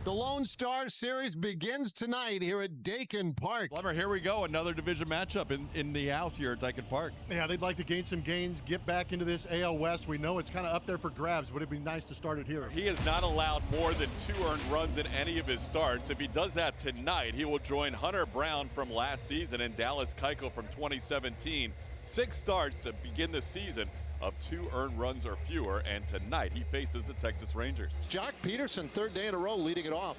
The Lone Star Series begins tonight here at Dakin Park. Plummer, here we go. Another division matchup in the house here at Dakin Park. Yeah, they'd like to gain some gains, get back into this AL West. We know it's kind of up there for grabs, but it'd be nice to start it here. He has not allowed more than 2 earned runs in any of his starts. If he does that tonight, he will join Hunter Brown from last season and Dallas Keuchel from 2017. 6 starts to begin the season of 2 earned runs or fewer, and tonight he faces the Texas Rangers. Jock Peterson, third day in a row, leading it off.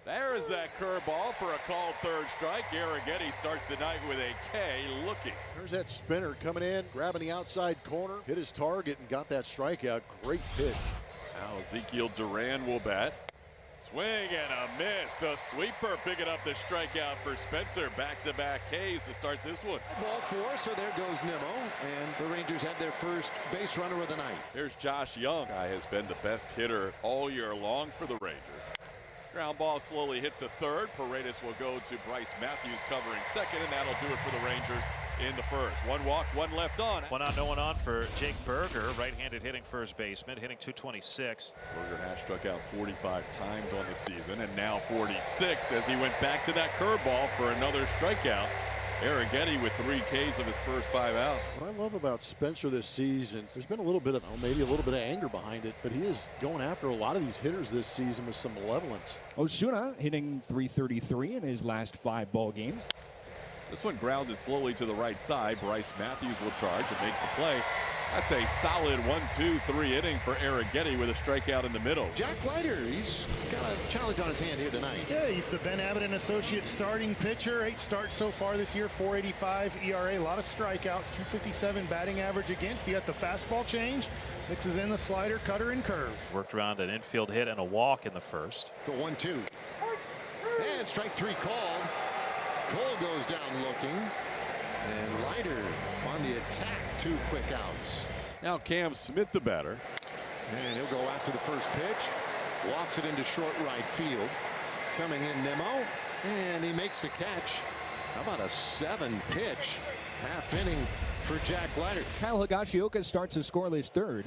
There is that curveball for a called third strike. Arrighetti starts the night with a K looking. There's that spinner coming in, grabbing the outside corner, hit his target and got that strikeout. Great pitch. Now Ezekiel Duran will bat. Swing and a miss. The sweeper picking up the strikeout for Spencer. Back-to-back Ks to start this one. Ball 4, so there goes Nimmo, and the Rangers have their first base runner of the night. Here's Josh Young. Guy has been the best hitter all year long for the Rangers. Ground ball slowly hit to third. Paredes will go to Bryce Matthews covering second, and that'll do it for the Rangers in the first. 1 walk, 1 left on. 1 out, no one on for Jake Berger, right-handed hitting first baseman, hitting .226. Berger has struck out 45 times on the season, and now 46 as he went back to that curveball for another strikeout. Arrighetti with 3 Ks of his first 5 outs. What I love about Spencer this season, there's been a little bit of, maybe a little bit of anger behind it, but he is going after a lot of these hitters this season with some malevolence. Osuna hitting .333 in his last 5 ball games. This one grounded slowly to the right side. Bryce Matthews will charge and make the play. That's a solid 1-2-3 inning for Arrighetti with a strikeout in the middle. Jack Leiter, he's got a challenge on his hand here tonight. Yeah, he's the Ben Abbott and Associates starting pitcher. 8 starts so far this year, .485 ERA, a lot of strikeouts, .257 batting average against. He got the fastball change, mixes in the slider, cutter, and curve. Worked around an infield hit and a walk in the first. The 1-2. And strike 3 called. Cole goes down looking. And Leiter on the attack, 2 quick outs. Now Cam Smith the batter. And he'll go after the first pitch. Lofts it into short right field. Coming in Nimmo. And he makes the catch. How about a 7-pitch half inning for Jack Leiter? Kyle Higashioka starts a scoreless third.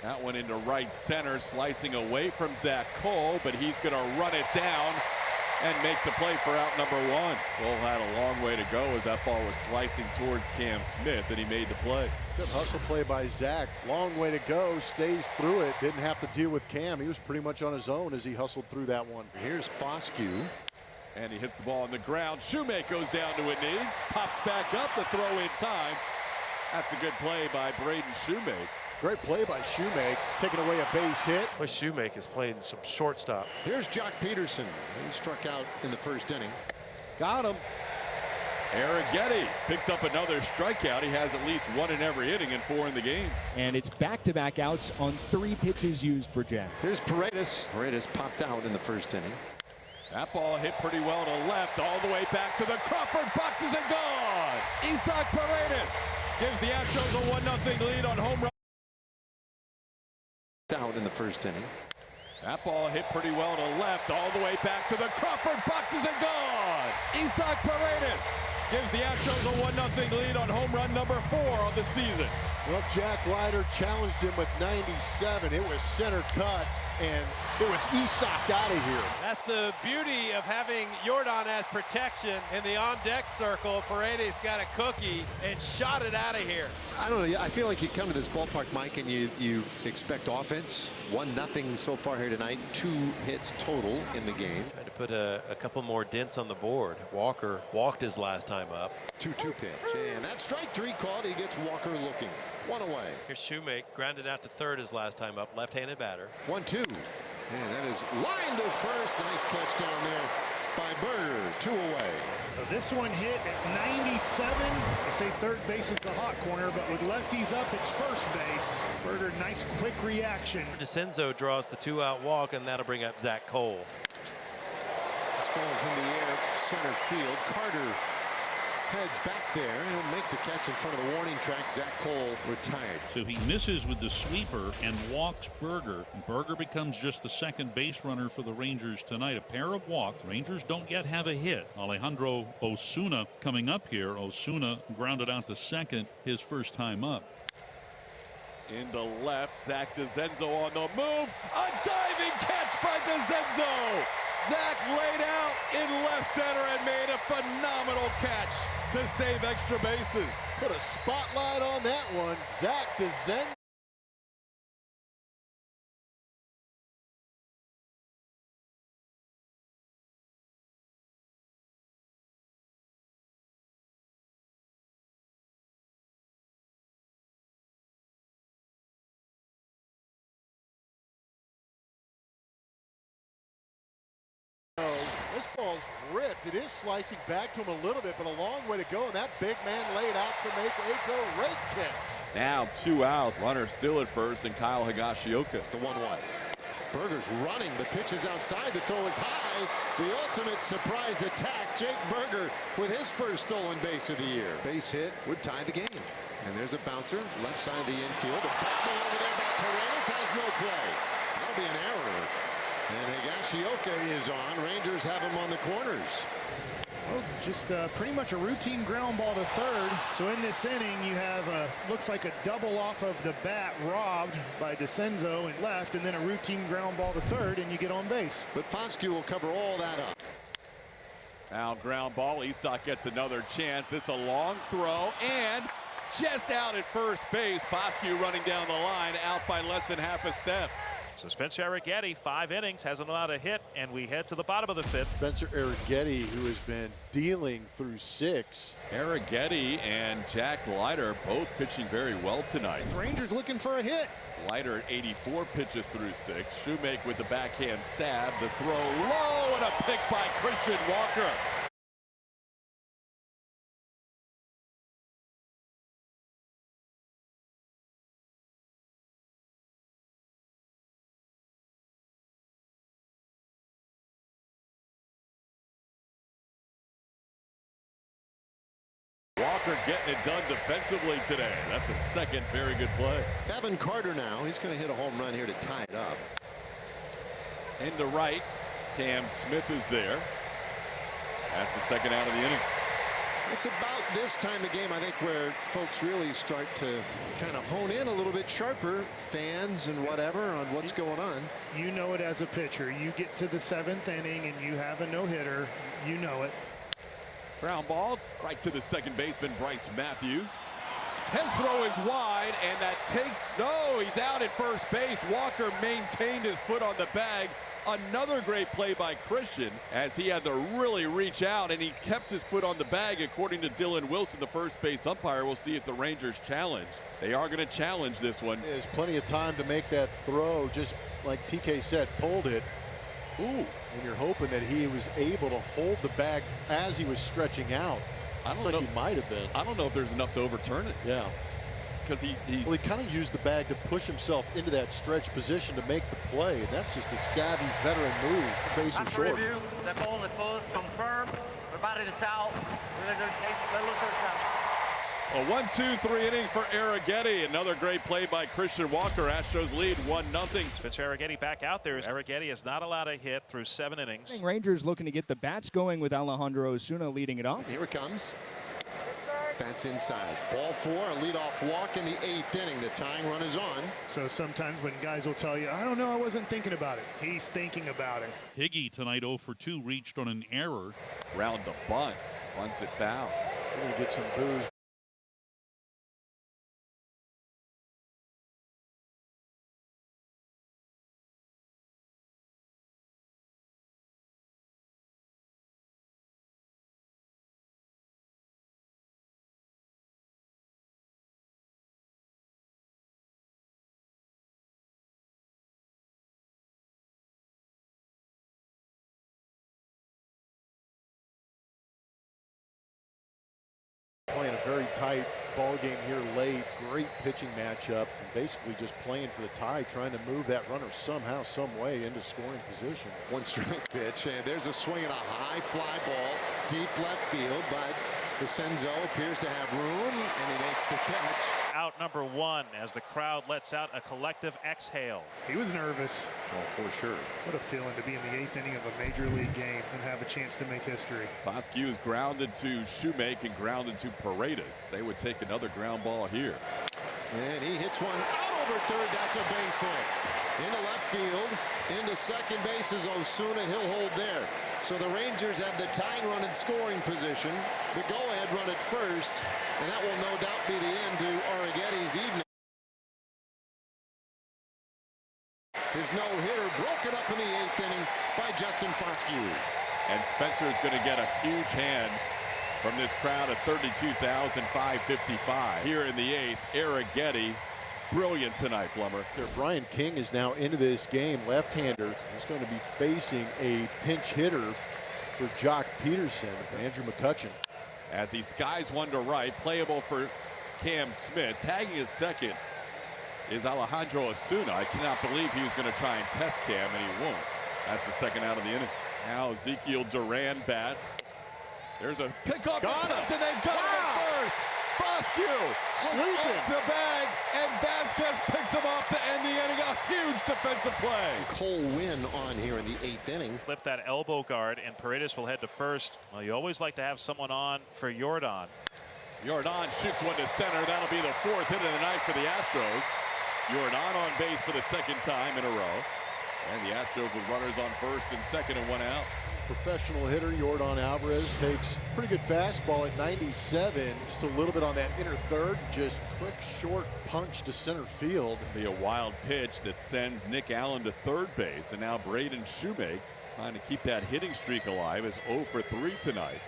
That one into right center, slicing away from Zach Cole, but he's going to run it down and make the play for out number 1. Cole had a long way to go as that ball was slicing towards Cam Smith, and he made the play. Good hustle play by Zach. Long way to go. Stays through it. Didn't have to deal with Cam. He was pretty much on his own as he hustled through that one. Here's Foscue. And he hits the ball on the ground. Shoemake goes down to a knee. Pops back up to throw in time. That's a good play by Braden Shoemake. Great play by Shoemake, taking away a base hit. Well, Shoemake is playing some shortstop. Here's Jock Peterson. He struck out in the first inning. Got him. Arrighetti picks up another strikeout. He has at least 1 in every inning and 4 in the game. And it's back-to-back outs on 3 pitches used for Jack. Here's Paredes. Paredes popped out in the first inning. That ball hit pretty well to left, all the way back to the Crawford boxes and gone. Isaac Paredes gives the Astros a 1-0 lead on home run. Out in the first inning. That ball hit pretty well to left, all the way back to the Crawford boxes and gone. Isaac Paredes gives the Astros a 1-0 lead on home run number 4 on the season. Well, Jack Leiter challenged him with 97. It was center cut, and it was Isak out of here. That's the beauty of having Jordan as protection in the on-deck circle. Paredes got a cookie and shot it out of here. I don't know. I feel like you come to this ballpark, Mike, and you expect offense. 1-0 so far here tonight. 2 hits total in the game. Trying to put a couple more dents on the board. Walker walked his last time up. 2-2 pitch. And that strike 3 called. He gets Walker looking. 1 away. Here's Shoemake, grounded out to third his last time up. Left-handed batter. 1-2. And that is lined to first. Nice catch down there by Berger. 2 away. This one hit at 97. They say third base is the hot corner, but with lefties up, it's first base. Berger, nice quick reaction. DeCenzo draws the 2-out walk, and that'll bring up Zach Cole. This ball's in the air, center field. Carter heads back there and he'll make the catch in front of the warning track. Zach Cole retired. So he misses with the sweeper and walks Berger. Berger becomes just the second base runner for the Rangers tonight. A pair of walks. Rangers don't yet have a hit. Alejandro Osuna coming up here. Osuna grounded out to second his first time up. In the left, Zach DeZenzo on the move. A diving catch by DeZenzo. Zach laid out in left center and made a phenomenal catch to save extra bases. Put a spotlight on that one. Zach DeZenzo. This ball's ripped. It is slicing back to him a little bit, but a long way to go. And that big man laid out to make a great catch. Now 2 out. Runner still at first, and Kyle Higashioka. The 1-1. Berger's running. The pitch is outside. The throw is high. The ultimate surprise attack. Jake Berger with his first stolen base of the year. Base hit would tie the game. And there's a bouncer left side of the infield. A battle over there by Paredes has no play. That'll be an error. And Higashioka is on. Rangers have him on the corners. Well, just pretty much a routine ground ball to third. So in this inning, you have looks like a double off of the bat robbed by DeCenzo in left, and then a routine ground ball to third, and you get on base. But Foscue will cover all that up. Now ground ball. Isak gets another chance. This a long throw, and just out at first base. Foscue running down the line, out by less than half a step. So Spencer Arrighetti, 5 innings, hasn't allowed a hit, and we head to the bottom of the 5th. Spencer Arrighetti, who has been dealing through 6. Arrighetti and Jack Leiter both pitching very well tonight. The Rangers looking for a hit. Leiter at 84 pitches through 6. Shoemake with the backhand stab. The throw low, and a pick by Christian Walker. Walker getting it done defensively today. That's a second very good play. Evan Carter now. He's going to hit a home run here to tie it up. Into right. Cam Smith is there. That's the second out of the inning. It's about this time of game, I think, where folks really start to kind of hone in a little bit sharper, fans and whatever, on what's going on. You know it as a pitcher. You get to the 7th inning and you have a no-hitter. You know it. Ground ball right to the second baseman, Bryce Matthews. His throw is wide, and that takes he's out at first base. Walker maintained his foot on the bag. Another great play by Christian, as he had to really reach out, and he kept his foot on the bag, according to Dylan Wilson, the first base umpire. We'll see if the Rangers challenge. They are going to challenge this one. There's plenty of time to make that throw, just like TK said, pulled it. Ooh, and you're hoping that he was able to hold the bag as he was stretching out. I don't Looks know. like he might have been. I don't know if there's enough to overturn it. Yeah. Because he kind of used the bag to push himself into that stretch position to make the play, and that's just a savvy veteran move. Base is short. Review, the ball is full, confirmed. Everybody is out. A 1-2-3 inning for Arrighetti. Another great play by Christian Walker. Astros lead 1-0. Spencer Arrighetti back out there. Arrighetti is not allowed a hit through 7 innings. Rangers looking to get the bats going with Alejandro Osuna leading it off. Here it comes. Bats inside. Ball 4, a leadoff walk in the 8th inning. The tying run is on. So sometimes when guys will tell you, I don't know, I wasn't thinking about it. He's thinking about it. Higgy tonight 0 for 2, reached on an error. Round the bunt. Bunts it foul. We're going to get some boos. Playing a very tight ball game here late. Great pitching matchup, and basically just playing for the tie, trying to move that runner somehow, some way into scoring position. 1-strike pitch, and there's a swing and a high fly ball deep left field, but DeCenzo appears to have room, and he makes the catch. Out number 1 as the crowd lets out a collective exhale. He was nervous. Oh, for sure. What a feeling to be in the 8th inning of a major league game and have a chance to make history. Foscue is grounded to Shoemake and grounded to Paredes. They would take another ground ball here. And he hits one out over third. That's a base hit. Into left field. Into second base is Osuna. He'll hold there. So the Rangers have the tying run in scoring position. The go-ahead run at first. And that will no doubt be the end to Arrietty's evening. His no-hitter broken up in the 8th inning by Justin Foscue. And Spencer is going to get a huge hand from this crowd of 32,555. Here in the 8th, Arrietty, brilliant tonight, Blummer. Brian King is now into this game, left-hander. He's going to be facing a pinch hitter for Jock Peterson, Andrew McCutchen. As he skies one to right, playable for Cam Smith. Tagging at second is Alejandro Osuna. I cannot believe he was going to try and test Cam, and he won't. That's the second out of the inning. Now Ezekiel Duran bats. There's a pickoff attempt, and they've got him at first. Foscue off the bag, and Vasquez picks him off to end the inning. A huge defensive play. Cole Winn on here in the 8th inning. Flip that elbow guard, and Paredes will head to first. Well, you always like to have someone on for Yordan. Yordan shoots one to center. That'll be the 4th hit of the night for the Astros. Yordan on base for the 2nd time in a row. And the Astros with runners on first and second and 1 out. Professional hitter Yordan Alvarez takes pretty good fastball at 97. Just a little bit on that inner third. Just quick, short punch to center field. Be a wild pitch that sends Nick Allen to third base. And now Braden Shoemake trying to keep that hitting streak alive is 0 for 3 tonight.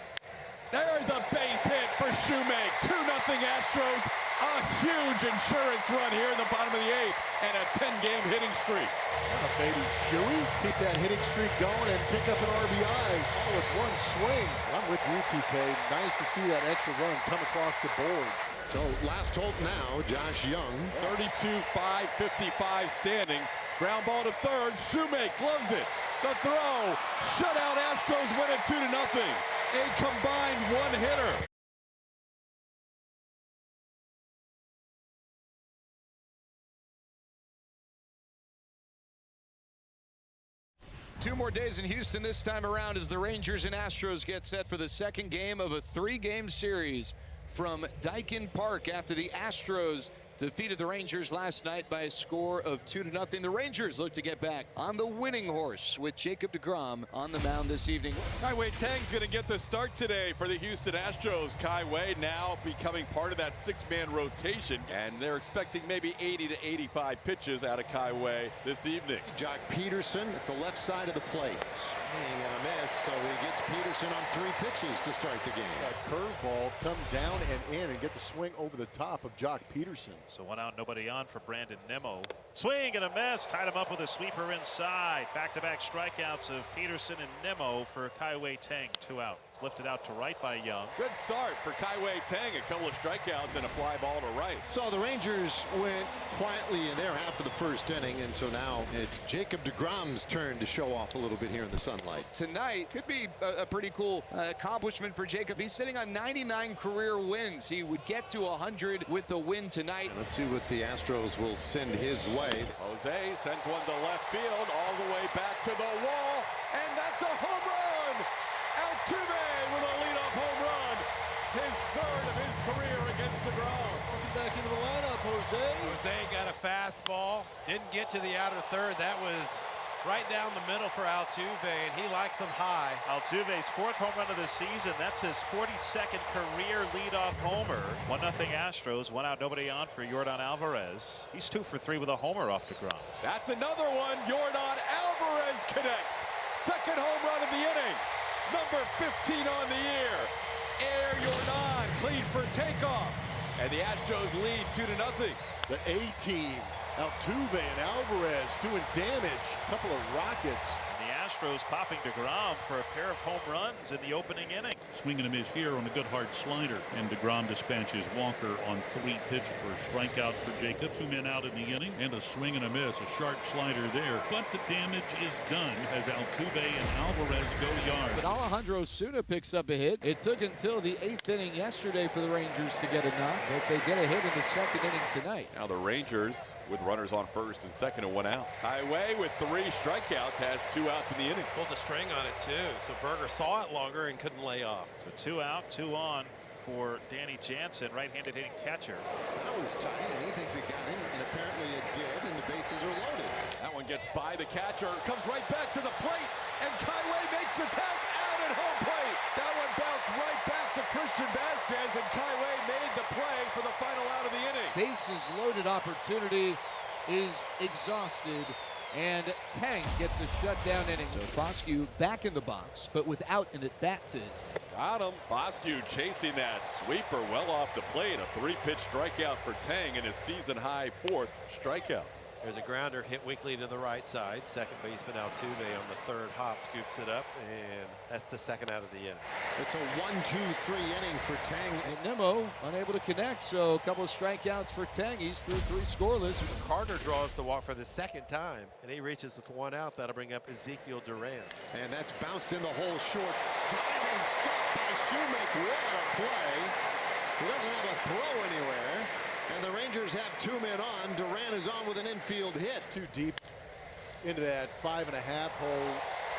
There's a base hit for Shoemake. 2-0 Astros. A huge insurance run here in the bottom of the 8th and a 10-game hitting streak. Baby Shuey, keep that hitting streak going and pick up an RBI all with one swing. I'm with you, TK. Nice to see that extra run come across the board. So last hope now, Josh Young. 32-5-55 standing. Ground ball to third. Shoemake gloves it. The throw. Shutout Astros win it 2-0. A combined one-hitter. Two more days in Houston this time around as the Rangers and Astros get set for the second game of a 3-game series from Daikin Park after the Astros defeated the Rangers last night by a score of 2-0. The Rangers look to get back on the winning horse with Jacob deGrom on the mound this evening. Kai-Wei Tang's going to get the start today for the Houston Astros. Kai-Wei now becoming part of that 6-man rotation, and they're expecting maybe 80 to 85 pitches out of Kai-Wei this evening. Jock Peterson at the left side of the plate. Swing and a miss, so he gets Peterson on 3 pitches to start the game. That curveball come down and in and get the swing over the top of Jock Peterson. So 1 out, nobody on for Brandon Nimmo. Swing and a miss. Tied him up with a sweeper inside. Back-to-back strikeouts of Peterson and Nimmo for Kai-Wei Tang. 2 out. It's lifted out to right by Young. Good start for Kai-Wei Tang. A couple of strikeouts and a fly ball to right. So the Rangers went quietly in their half of the first inning, and so now it's Jacob deGrom's turn to show off a little bit here in the sunlight. Tonight could be a pretty cool accomplishment for Jacob. He's sitting on 99 career wins. He would get to 100 with the win tonight. Let's see what the Astros will send his way. Jose sends one to left field, all the way back to the wall, and that's a home run! Altuve with a leadoff home run. His 3rd of his career against deGrom. Welcome back into the lineup, Jose. Jose got a fastball. Didn't get to the outer third. That was right down the middle for Altuve, and he likes him high. Altuve's 4th home run of the season. That's his 42nd career leadoff homer. 1-0 Astros. 1 out, nobody on for Yordan Alvarez. He's 2 for 3 with a homer off deGrom. That's another one. Yordan Alvarez connects. 2nd home run of the inning. Number 15 on the year. Air Yordan clean for takeoff. And the Astros lead 2-0. The A-team. Altuve and Alvarez doing damage. A couple of rockets. And the Astros popping deGrom for a pair of home runs in the opening inning. Swing and a miss here on a good hard slider. And deGrom dispatches Walker on 3 pitches for a strikeout for Jacob. 2 men out in the inning. And a swing and a miss. A sharp slider there. But the damage is done as Altuve and Alvarez go yard. But Alejandro Osuna picks up a hit. It took until the 8th inning yesterday for the Rangers to get a knock, but they get a hit in the 2nd inning tonight. Now the Rangers with runners on first and second and 1 out. Kai-Wei with 3 strikeouts has 2 outs in the inning. Pulled the string on it too, so Berger saw it longer and couldn't lay off. So 2 out, 2 on for Danny Jansen, right-handed hitting catcher. That was tight, and he thinks it got him, and apparently it did. Slips by the catcher, comes right back to the plate, and Kaiway makes the tag out at home plate. That one bounced right back to Christian Vasquez, and Kaiway made the play for the final out of the inning. Bases loaded opportunity is exhausted, and Tang gets a shutdown inning. So Foscue back in the box, but without an at-bat to his. Got him. Foscue chasing that sweeper well off the plate. A 3-pitch strikeout for Tang in his season-high 4th strikeout. There's a grounder hit weakly to the right side. Second baseman Altuve on the third hop scoops it up, and that's the second out of the inning. It's a 1-2-3 inning for Tang. And Nimmo unable to connect, so a couple of strikeouts for Tang. He's through 3 scoreless. Carter draws the walk for the second time, and he reaches with 1 out. That'll bring up Ezekiel Duran. And that's bounced in the hole short. Diving stop by Shoemaker. What a play. He doesn't have a throw anywhere. And the Rangers have 2 men on. Duran is on with an infield hit. Too deep into that 5.5 hole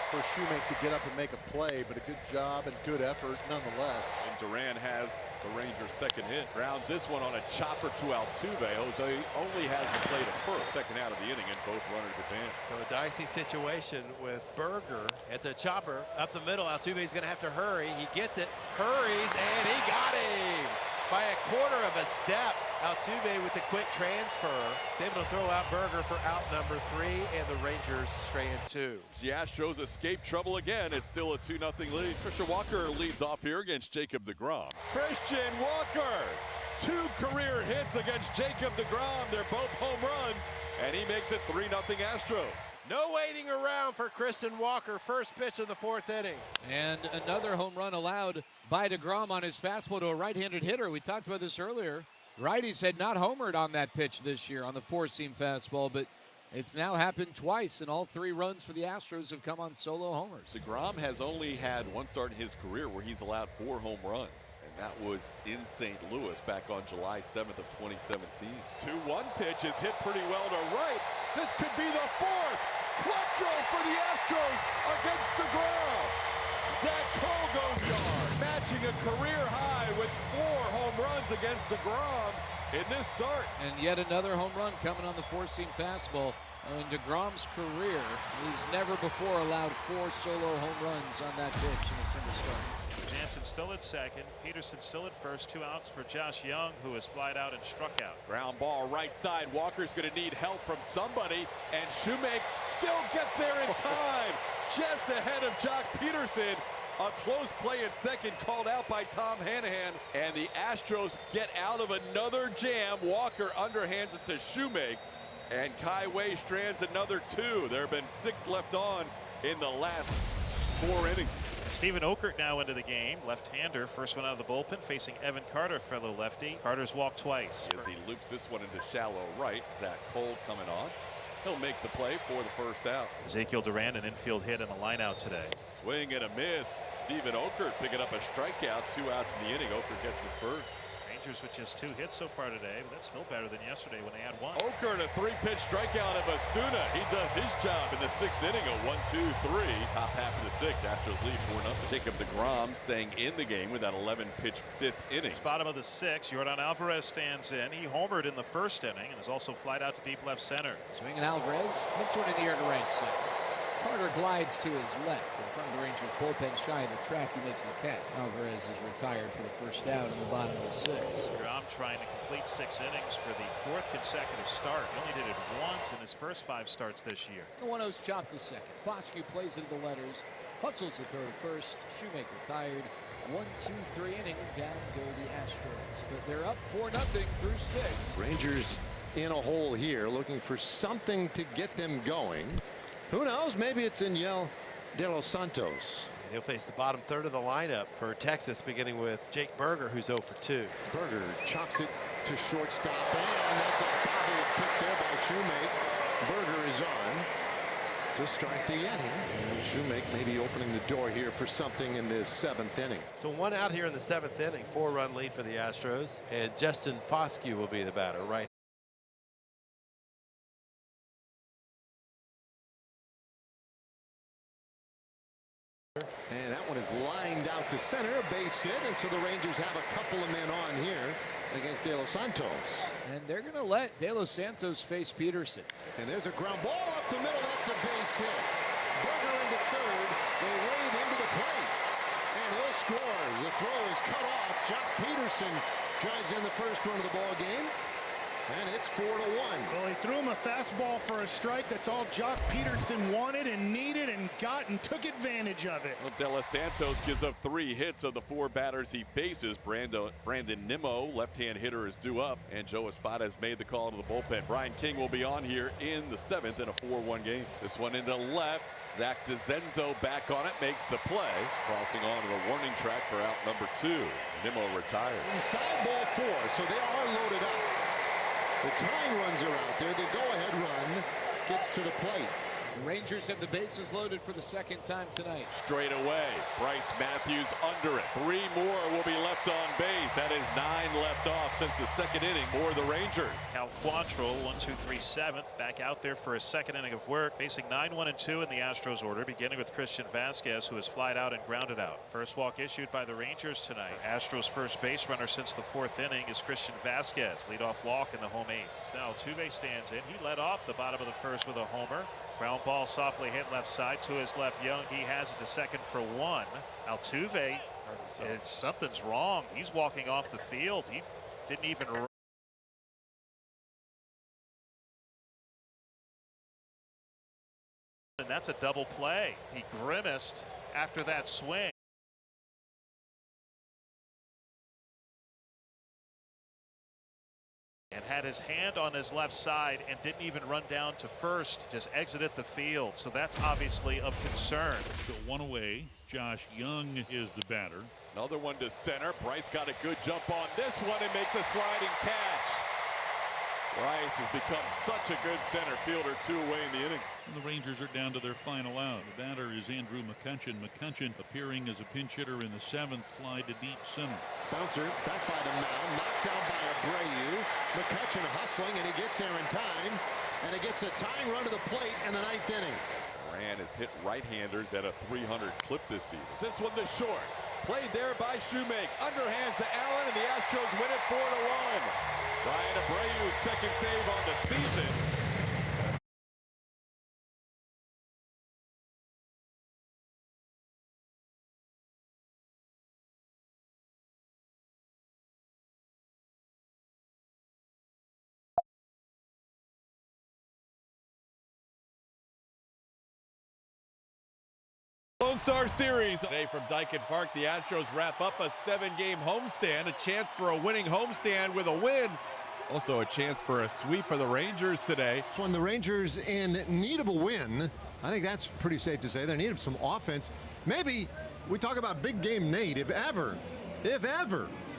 for Shoemaker to get up and make a play, but a good job and good effort nonetheless. And Duran has the Rangers' second hit. Grounds this one on a chopper to Altuve. Jose only has the play to first. Second out of the inning, and both runners advance. So a dicey situation with Berger. It's a chopper up the middle. Altuve's going to have to hurry. He gets it, hurries, and he got him by a quarter of a step. Altuve with the quick transfer is able to throw out Berger for out number 3, and the Rangers stray in 2. The Astros escape trouble again. It's still a 2-0 lead. Christian Walker leads off here against Jacob deGrom. Christian Walker, 2 career hits against Jacob deGrom. They're both home runs, and he makes it 3-0 Astros. No waiting around for Christian Walker. First pitch of the 4th inning. And another home run allowed by deGrom on his fastball to a right-handed hitter. We talked about this earlier. Righties had not homered on that pitch this year on the 4-seam fastball, but it's now happened twice, and all 3 runs for the Astros have come on solo homers. deGrom has only had 1 start in his career where he's allowed 4 home runs, and that was in St. Louis back on July 7th of 2017. 2-1 pitch is hit pretty well to right. This could be the 4th. Quattro for the Astros against deGrom. Zach Cole goes yard, matching a career high with 4 home runs against deGrom in this start. And yet another home run coming on the 4-seam fastball. In deGrom's career, he's never before allowed 4 solo home runs on that pitch in a single start. Jansen still at second. Peterson still at first. 2 outs for Josh Young, who has flied out and struck out. Ground ball right side. Walker's going to need help from somebody, and Shoemaker still gets there in time, just ahead of Jock Peterson. A close play at second called out by Tom Hanahan, and the Astros get out of another jam. Walker underhands it to Shoemaker, and Kaiway strands another 2. There have been 6 left on in the last 4 innings. Stephen Okert now into the game. Left-hander, first one out of the bullpen, facing Evan Carter, fellow lefty. Carter's walked twice. As he loops this one into shallow right. Zach Cole coming on. He'll make the play for the first out. Ezekiel Duran, an infield hit and a line out today. Swing and a miss. Stephen Okert picking up a strikeout. 2 outs in the inning. Okert gets his first. Rangers with just 2 hits so far today, but that's still better than yesterday when they had 1. Okert, a 3-pitch strikeout of Asuna. He does his job in the 6th inning. A 1-2-3. Top half of the 6th. Astros lead 4-0. Jacob deGrom staying in the game with that 11-pitch 5th inning. Bottom of the 6th, Yordan Alvarez stands in. He homered in the 1st inning and has also flied out to deep left center. Swinging Alvarez hits one in the air to right center. Carter glides to his left in front of the Rangers bullpen, shy of the track. He makes the catch. Alvarez is retired for the first down in the bottom of the 6th. DeGrom trying to complete 6 innings for the 4th consecutive start. He only did it once in his first 5 starts this year. The 1-0's chopped to second. Foscue plays into the letters, hustles the third first. Shoemaker tired. 1-2-3 inning. Down go the Astros, but they're up 4-0 through 6. Rangers in a hole here, looking for something to get them going. Who knows? Maybe it's Yaniel De Los Santos. And he'll face the bottom third of the lineup for Texas, beginning with Jake Berger, who's 0 for 2. Berger chops it to shortstop, and that's a double pick there by Shoemaker. Berger is on to start the inning. And Shoemaker maybe opening the door here for something in this 7th inning. So 1 out here in the 7th inning, 4-run lead for the Astros, and Justin Foscue will be the batter right And that one is lined out to center, a base hit, and so the Rangers have a couple of men on here against De Los Santos. And they're going to let De Los Santos face Peterson. And there's a ground ball up the middle. That's a base hit. Berger into third. They wave into the plate. And he'll score. The throw is cut off. Jock Peterson drives in the first run of the ball game. And it's 4-1. Well, he threw him a fastball for a strike. That's all Jock Peterson wanted and needed and got and took advantage of it. Well, De Los Santos gives up 3 hits of the 4 batters he faces. Brandon Nimmo, left-hand hitter, is due up, and Joe Espada has made the call to the bullpen. Brian King will be on here in the 7th in a 4-1 game. This one into left. Zach DeZenzo back on it, makes the play. Crossing onto the warning track for out number 2. Nimmo retired. Inside ball 4, so they are loaded up. The tying runs are out there. The go-ahead run gets to the plate. The Rangers have the bases loaded for the 2nd time tonight. Straight away, Bryce Matthews under it. 3 more will be left on base. That is 9 left off since the 2nd inning for the Rangers. Cal Quantrill, 1-2-3 7th, back out there for his 2nd inning of work, facing 9-1-2 in the Astros order, beginning with Christian Vasquez, who is flied out and grounded out. First walk issued by the Rangers tonight. Astros first base runner since the 4th inning is Christian Vasquez. Leadoff walk in the home 8th. Now Altuve stands in. He led off the bottom of the 1st with a homer. Ground ball softly hit left side to his left. Young, he has it to second for 1. Altuve, something's wrong. He's walking off the field. He didn't even run. And that's a double play. He grimaced after that swing. And had his hand on his left side and didn't even run down to first, just exited the field. So that's obviously of concern. So 1 away. Josh Young is the batter. Another one to center. Bryce got a good jump on this one and makes a sliding catch. Bryce has become such a good center fielder, 2 away in the inning. And the Rangers are down to their final out. The batter is Andrew McCutchen. McCutchen appearing as a pinch hitter in the 7th, fly to deep center. Bouncer back by the mound, knocked down by Abreu. McCutchen hustling, and he gets there in time. And it gets a tying run to the plate in the 9th inning. Moran has hit right-handers at a 300 clip this season. This one to short. Played there by Shoemake. Underhands to Allen, and the Astros win it 4-1. Ryan Abreu's 2nd save on the season. Lone Star Series today from Daikin Park. The Astros wrap up a 7-game homestand, a chance for a winning homestand with a win. Also a chance for a sweep for the Rangers today. So when the Rangers in need of a win, I think that's pretty safe to say. They're in need of some offense. Maybe we talk about big game Nate. If ever,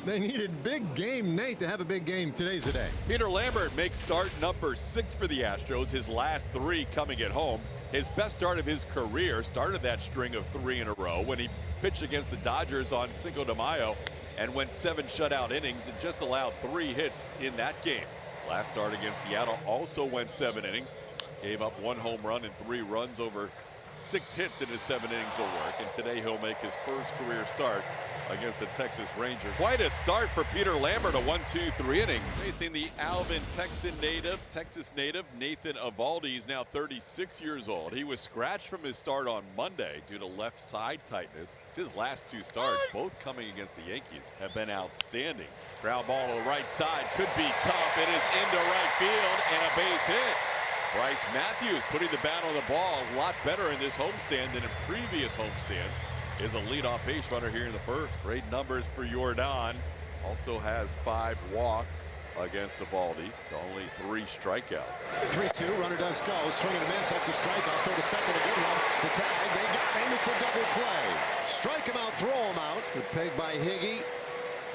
they needed big game Nate to have a big game, today's the day. Peter Lambert makes start number 6 for the Astros, his last 3 coming at home. His best start of his career, started that string of 3 in a row when he pitched against the Dodgers on Cinco de Mayo and went 7 shutout innings and just allowed 3 hits in that game. Last start against Seattle also went 7 innings, gave up 1 home run and 3 runs over 6 hits in his 7 innings of work, and today he'll make his first career start against the Texas Rangers. Quite a start for Peter Lambert, a 1-2-3 inning. Facing the Alvin, Texas native Nathan Eovaldi. He's now 36 years old. He was scratched from his start on Monday due to left side tightness. It's his last 2 starts, both coming against the Yankees, have been outstanding. Ground ball to the right side, could be tough. It is into right field and a base hit. Bryce Matthews putting the bat on the ball a lot better in this homestand than in previous homestands. Is a leadoff base runner here in the 1st. Great numbers for Jordan. Also has 5 walks against Eovaldi. So only 3 strikeouts. 3-2, runner does go. Swing and a miss. That's a strikeout. Throw to second, a good one. The tag, they got him. It's a double play. Strike him out, throw him out. Good peg by Higgy.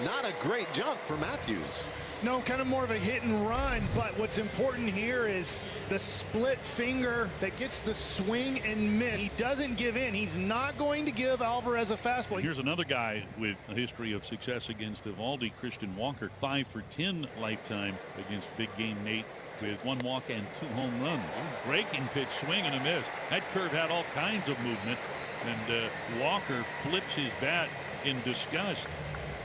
Not a great jump for Matthews. No, kind of more of a hit and run, but what's important here is the split finger that gets the swing and miss. He doesn't give in. He's not going to give Alvarez a fastball. Here's another guy with a history of success against Eovaldi, Christian Walker, 5 for 10 lifetime against big game Nate with 1 walk and 2 home runs. Breaking pitch, swing and a miss. That curve had all kinds of movement. And Walker flips his bat in disgust.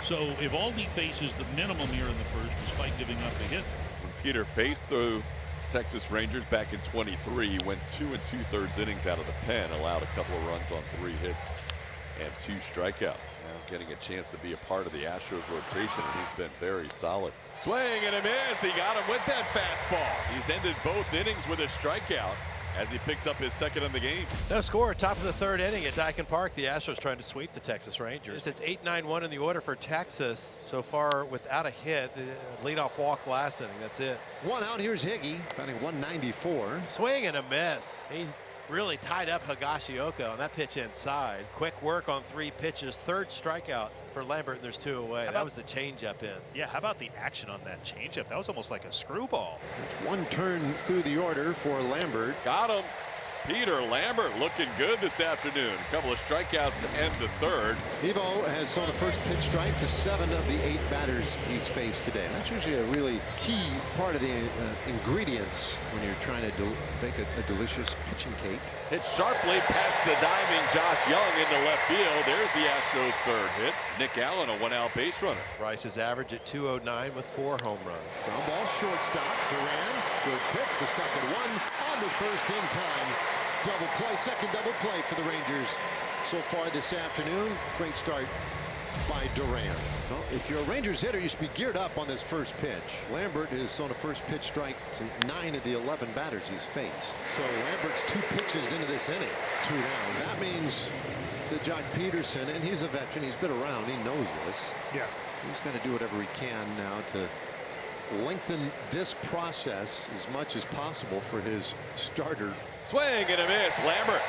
So Eovaldi faces the minimum here in the first, despite giving up a hit. When Peter faced the Texas Rangers back in 23, he went 2 2/3 innings out of the pen, allowed a couple of runs on 3 hits and 2 strikeouts. Now getting a chance to be a part of the Astros rotation, and he's been very solid. Swing and a miss. He got him with that fastball. He's ended both innings with a strikeout as he picks up his second in the game. No score, top of the 3rd inning at Daikin Park. The Astros trying to sweep the Texas Rangers. It's 8-9-1 in the order for Texas so far without a hit. The leadoff walk last inning. That's it. 1 out. Here's Higgy, batting 194. Swing and a miss. He really tied up Higashioka on that pitch inside. Quick work on 3 pitches. 3rd strikeout for Lambert, and there's 2 away. That was the changeup in. Yeah, how about the action on that changeup? That was almost like a screwball. It's 1 turn through the order for Lambert. Got him. Peter Lambert looking good this afternoon. A couple of strikeouts to end the 3rd. Evo has thrown a first pitch strike to 7 of the 8 batters he's faced today. That's usually a really key part of the ingredients when you're trying to make a delicious pitching cake. Hit sharply past the diving Josh Young into left field. There's the Astros' 3rd hit. Nick Allen, a 1-out base runner. Rice's average at 209 with 4 home runs. Ground ball, shortstop. Duran, good pick. The second one on to first in time. Double play, second double play for the Rangers so far this afternoon. Great start by Duran. Well, if you're a Rangers hitter, you should be geared up on this first pitch. Lambert has thrown a first pitch strike to 9 of the 11 batters he's faced. So Lambert's 2 pitches into this inning, 2 downs. That means that Jock Peterson, and he's a veteran, he's been around, he knows this. Yeah. He's going to do whatever he can now to lengthen this process as much as possible for his starter. Swing and a miss. Lambert.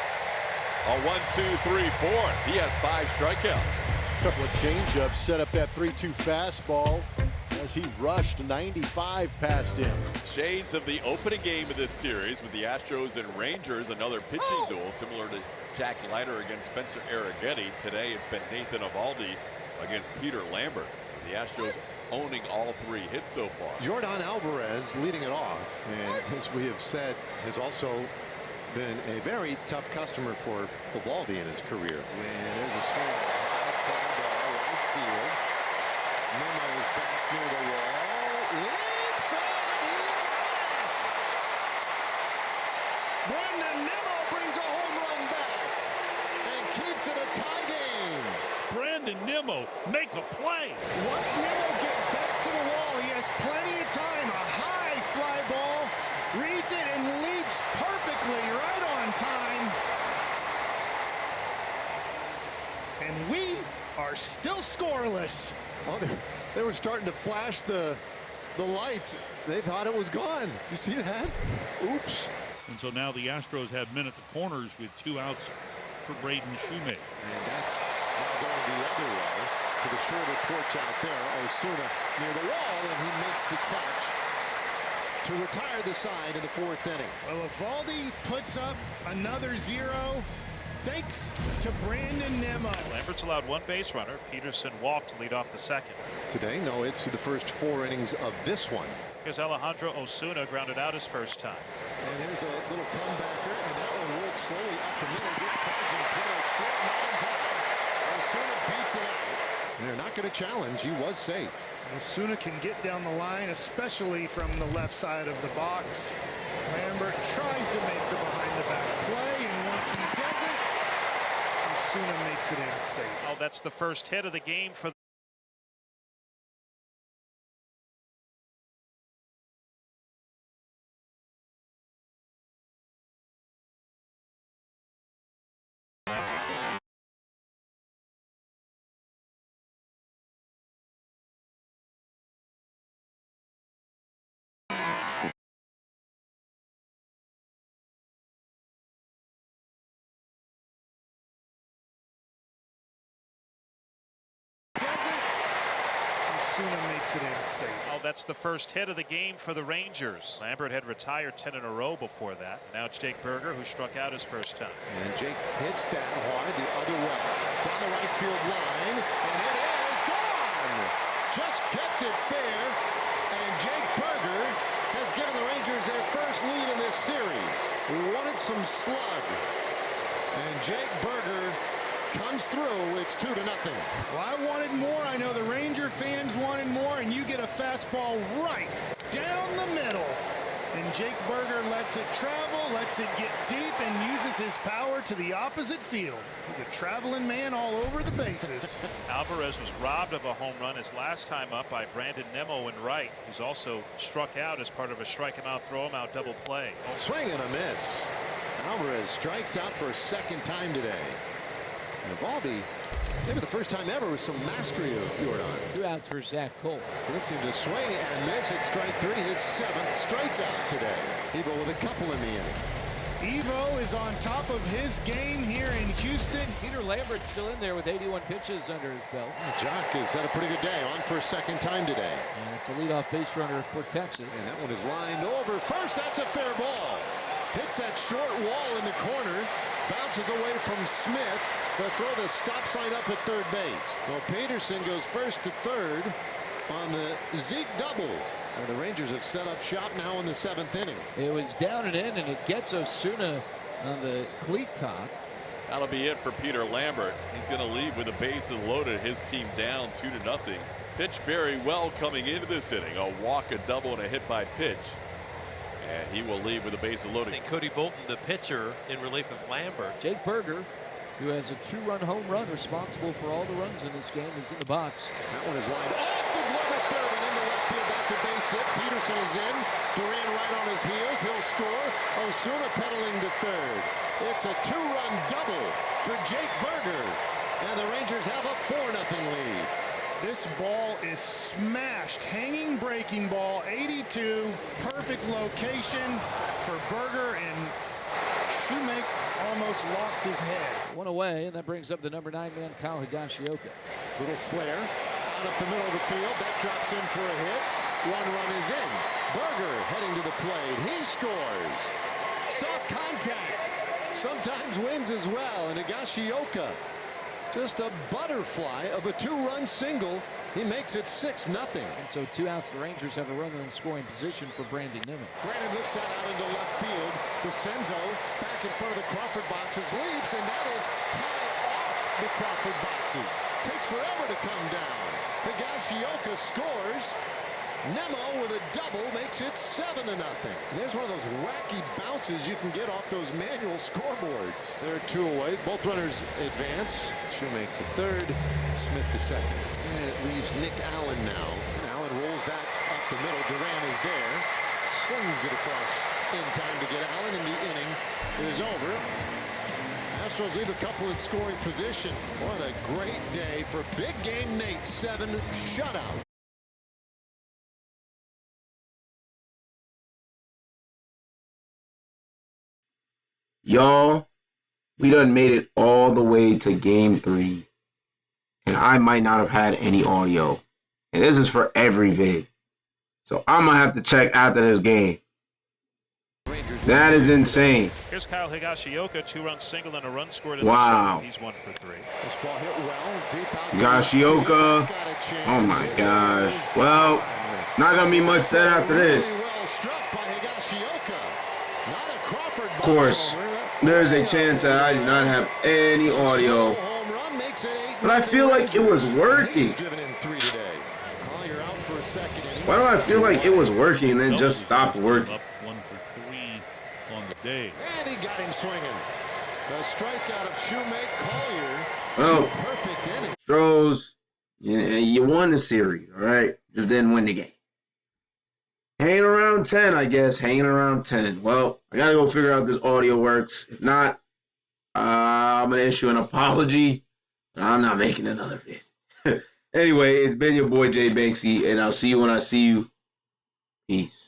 A 1, 2, 3, 4. He has 5 strikeouts. Couple of changeups set up that 3-2 fastball as he rushed 95 past him. Shades of the opening game of this series with the Astros and Rangers. Another pitching duel similar to Jack Leiter against Spencer Arrighetti. Today it's been Nathan Eovaldi against Peter Lambert. The Astros owning all 3 hits so far. Yordan Alvarez leading it off, and as we have said, has also been a very tough customer for Eovaldi in his career. When there's a swing, high fly ball, right field. Nimmo is back near the wall. Leaps on, he got it! Brandon Nimmo brings a home run back and keeps it a tie game. Brandon Nimmo, make a play. Watch Nimmo get back to the wall. He has plenty of time. A high fly ball. Reads it and leaps perfectly right on time. And we are still scoreless. Well, they were starting to flash the lights. They thought it was gone. Did you see that? Oops. And so now the Astros have men at the corners with 2 outs for Braden Shoemaker. And that's now going the other way to the shorter porch out there. Osuna near the wall, and he makes the catch to retire the side in the 4th inning. Well, Eovaldi puts up another 0 thanks to Brandon Nimmo. Lambert's allowed 1 base runner. Peterson walked to lead off the 2nd. Today, no hits to the first 4 innings of this one. Here's Alejandro Osuna grounded out his first time. And here's a little comebacker, and that one works slowly up the middle. Good charging play, short 9 time. Osuna beats it out. They're not going to challenge. He was safe. Osuna can get down the line, especially from the left side of the box. Lambert tries to make the behind-the-back play, and once he does it, Osuna makes it in safe. Oh, that's the first hit of the game for Osuna makes it in safe. Oh, that's the first hit of the game for the Rangers. Lambert had retired 10 in a row before that. Now it's Jake Berger who struck out his first time. And Jake hits that hard the other way. Down the right field line, and it is gone! Just kept it fair, and Jake Berger has given the Rangers their first lead in this series. We wanted some slug. And Jake Berger comes through. It's 2-0. Well, I wanted more. I know the Ranger fans wanted more, and you get a fastball right down the middle. And Jake Berger lets it travel, lets it get deep, and uses his power to the opposite field. He's a traveling man all over the bases. Alvarez was robbed of a home run his last time up by Brandon Nimmo in right, who's also struck out as part of a strike him out, throw him out double play. Swing and a miss. Alvarez strikes out for a second time today. And Evaldi, maybe the first time ever with some mastery of Jordan. 2 outs for Zach Cole. Gets him to swing and miss at strike 3, his 7th strikeout today. Evo with a couple in the inning. Evo is on top of his game here in Houston. Peter Lambert's still in there with 81 pitches under his belt. Jock has had a pretty good day, on for a second time today. And it's a leadoff base runner for Texas. And that one is lined over first. That's a fair ball. Hits that short wall in the corner. Bounces away from Smith. They'll throw the stop sign up at third base. Well, Peterson goes first to third on the Zeke double. And the Rangers have set up shop now in the 7th inning. It was down and in, and it gets Osuna on the cleat top. That'll be it for Peter Lambert. He's going to leave with the bases loaded. His team down 2-0. Pitched very well coming into this inning. A walk, a double, and a hit by pitch. And he will leave with the bases loaded. And Cody Bolton, the pitcher, in relief of Lambert. Jake Berger, who has a 2-run home run, responsible for all the runs in this game, is in the box. That one is lined off the glove at third and into left field. That's a base hit. Peterson is in. Duran right on his heels. He'll score. Osuna pedaling to third. It's a 2-run double for Jake Berger. And the Rangers have a 4-0 lead. This ball is smashed. Hanging breaking ball, 82. Perfect location for Berger, and Shoemake almost lost his head. One away, and that brings up the number 9 man, Kyle Higashioka. Little flare out up the middle of the field. That drops in for a hit. 1 run is in. Berger heading to the plate. He scores. Soft contact sometimes wins as well. And Higashioka, just a butterfly of a 2-run single. He makes it 6-0. And so 2 outs. The Rangers have a runner in scoring position for Brandon Nimmo. Brandon lifts that out into left field. DeCenzo back in front of the Crawford boxes, leaps, and that is high off the Crawford boxes. Takes forever to come down. Higashioka scores. Nimmo with a double makes it 7-0. There's one of those wacky bounces you can get off those manual scoreboards. They're 2 away. Both runners advance. Shoemake to third, Smith to second. And it leaves Nick Allen now. And Allen rolls that up the middle. Duran is there. Slings it across in time to get Allen, and the inning is over. Astros leave a couple in scoring position. What a great day for big game Nate. 7 shutout. Y'all, we done made it all the way to game 3. And I might not have had any audio. And this is for every vid. So I'm going to have to check after this game. That is insane. Here's Kyle Higashioka, 2-run single and a run scored in wow. the 7th. He's 1 for 3. This ball hit well, deep out. Higashioka. Oh my gosh. Well, not going to be much said after this. Of course, there is a chance that I do not have any audio. But I feel like it was working. Why do I feel like it was working and then just stopped working? Up 1 for 3 on the day. And he got him swinging. The strikeout of Shoemake Collier. Well, Perfect inning. Astros, you won the series, all right? Just didn't win the game. Hanging around 10, I guess. Hanging around 10. Well, I got to go figure out this audio works. If not, I'm going to issue an apology. I'm not making another video. Anyway, it's been your boy Jay Banksy, and I'll see you when I see you. Peace.